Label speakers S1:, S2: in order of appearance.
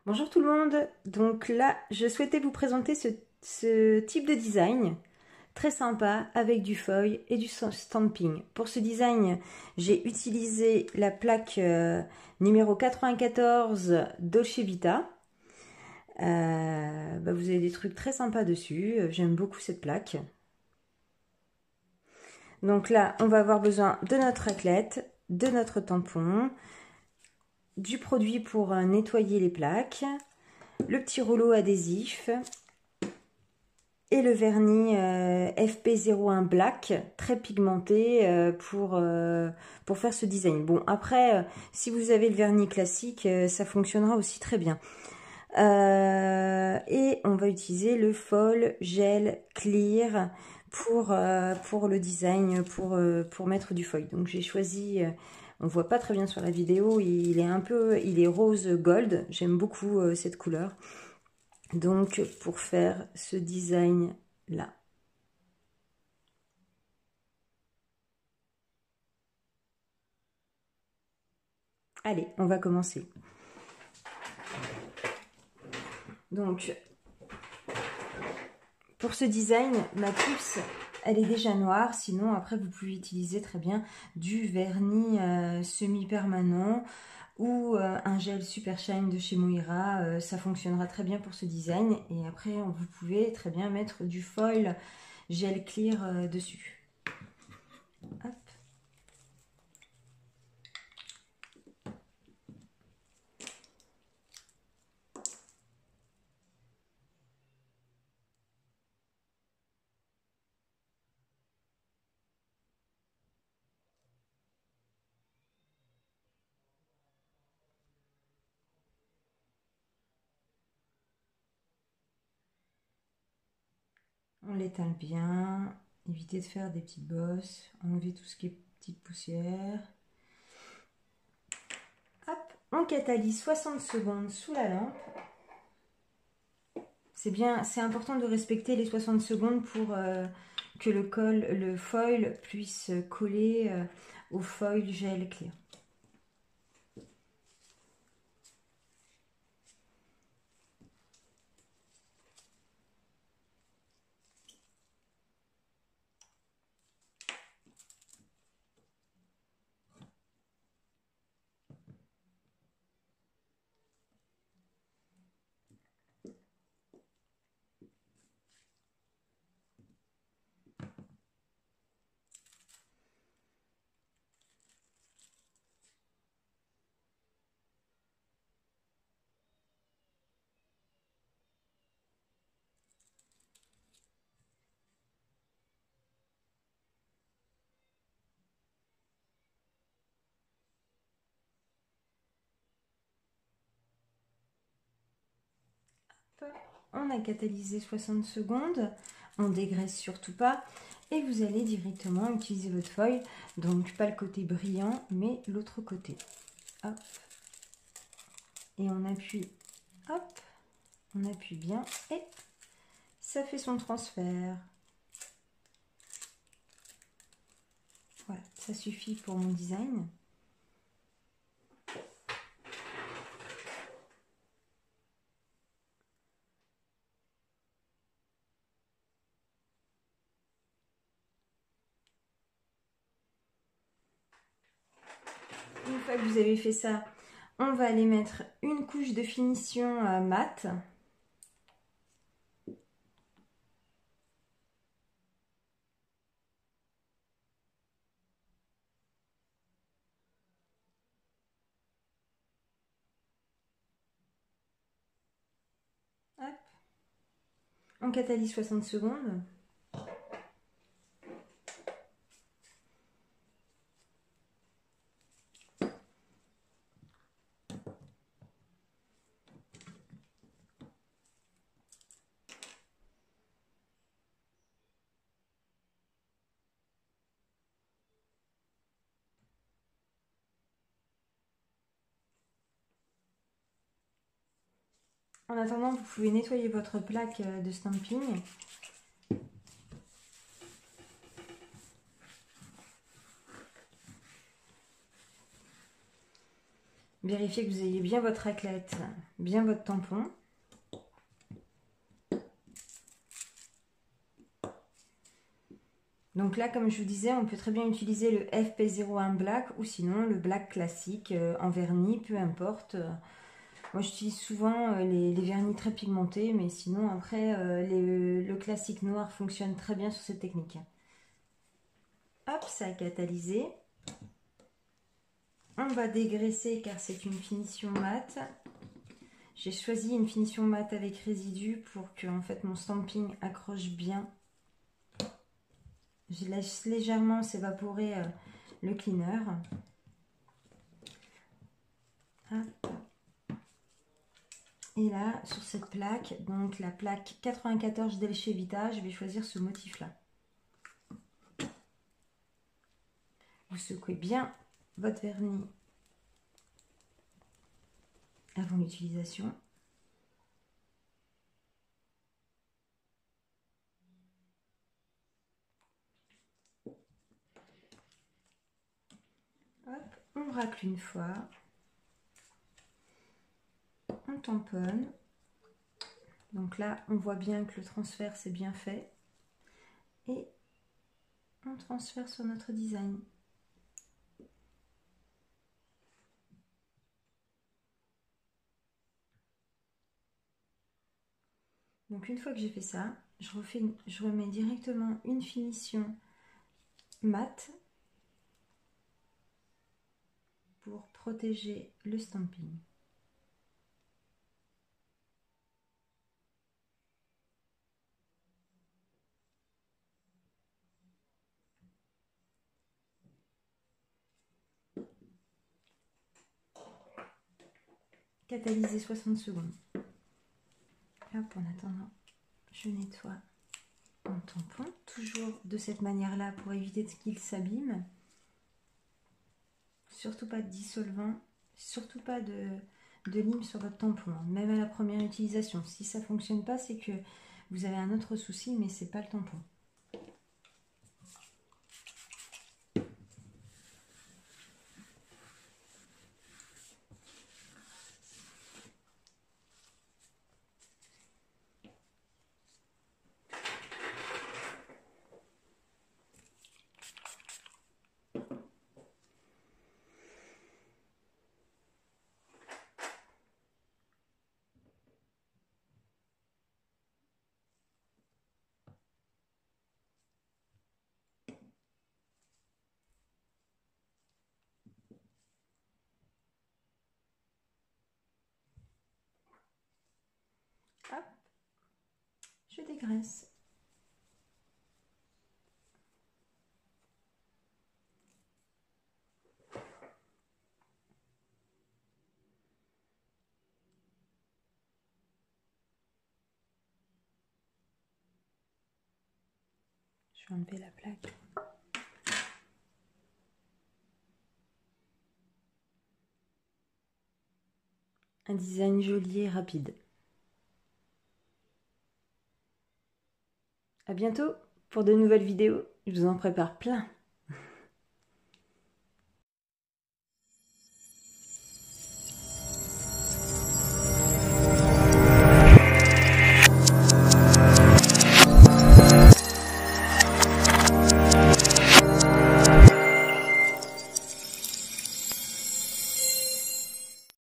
S1: Bonjour tout le monde, donc là je souhaitais vous présenter ce type de design très sympa avec du foil et du stamping. Pour ce design j'ai utilisé la plaque numéro 94 Dolce Vita. Vous avez des trucs très sympas dessus, j'aime beaucoup cette plaque. Donc là on va avoir besoin de notre raclette, de notre tampon, du produit pour nettoyer les plaques, le petit rouleau adhésif et le vernis FP01 Black très pigmenté pour faire ce design. Bon après si vous avez le vernis classique ça fonctionnera aussi très bien. Et on va utiliser le Foil Gel Clear pour le design, pour mettre du foil. Donc j'ai choisi, on voit pas très bien sur la vidéo, il est rose gold, j'aime beaucoup cette couleur. Donc pour faire ce design là. Allez, on va commencer. Donc pour ce design, ma pousse elle est déjà noire, sinon après vous pouvez utiliser très bien du vernis semi-permanent ou un gel Super Shine de chez Moira, ça fonctionnera très bien pour ce design. Et après vous pouvez très bien mettre du foil gel clear dessus. Hop. On l'étale bien, évitez de faire des petites bosses, enlever tout ce qui est petite poussière. Hop, on catalyse 60 secondes sous la lampe. C'est important de respecter les 60 secondes pour que le foil puisse coller au foil gel clear. On a catalysé 60 secondes, on dégraisse surtout pas et vous allez directement utiliser votre foil, donc pas le côté brillant mais l'autre côté. Hop. Et on appuie, hop, on appuie bien et ça fait son transfert. Voilà, ça suffit pour mon design. Une fois que vous avez fait ça, on va aller mettre une couche de finition mat. Hop. On catalyse 60 secondes. En attendant, vous pouvez nettoyer votre plaque de stamping. Vérifiez que vous ayez bien votre raclette, bien votre tampon. Donc là, comme je vous disais, on peut très bien utiliser le FP01 Black ou sinon le Black classique en vernis, peu importe. Moi, j'utilise souvent les vernis très pigmentés, mais sinon, après, le classique noir fonctionne très bien sur cette technique. Hop, ça a catalysé. On va dégraisser car c'est une finition mate. J'ai choisi une finition mate avec résidu pour que en fait, mon stamping accroche bien. Je laisse légèrement s'évaporer le cleaner. Hop. Et là, sur cette plaque, donc la plaque 94 Dolce Vita, je vais choisir ce motif-là. Vous secouez bien votre vernis avant l'utilisation. Hop, on racle une fois. On tamponne. Donc là, on voit bien que le transfert c'est bien fait. Et on transfère sur notre design. Donc une fois que j'ai fait ça, je remets directement une finition mate pour protéger le stamping. Catalyser 60 secondes. Hop, en attendant, je nettoie mon tampon, toujours de cette manière-là pour éviter qu'il s'abîme. Surtout pas de dissolvant, surtout pas de lime sur votre tampon, même à la première utilisation. Si ça ne fonctionne pas, c'est que vous avez un autre souci, mais c'est pas le tampon. Hop, je dégraisse. Je vais enlever la plaque. Un design joli et rapide. À bientôt pour de nouvelles vidéos. Je vous en prépare plein.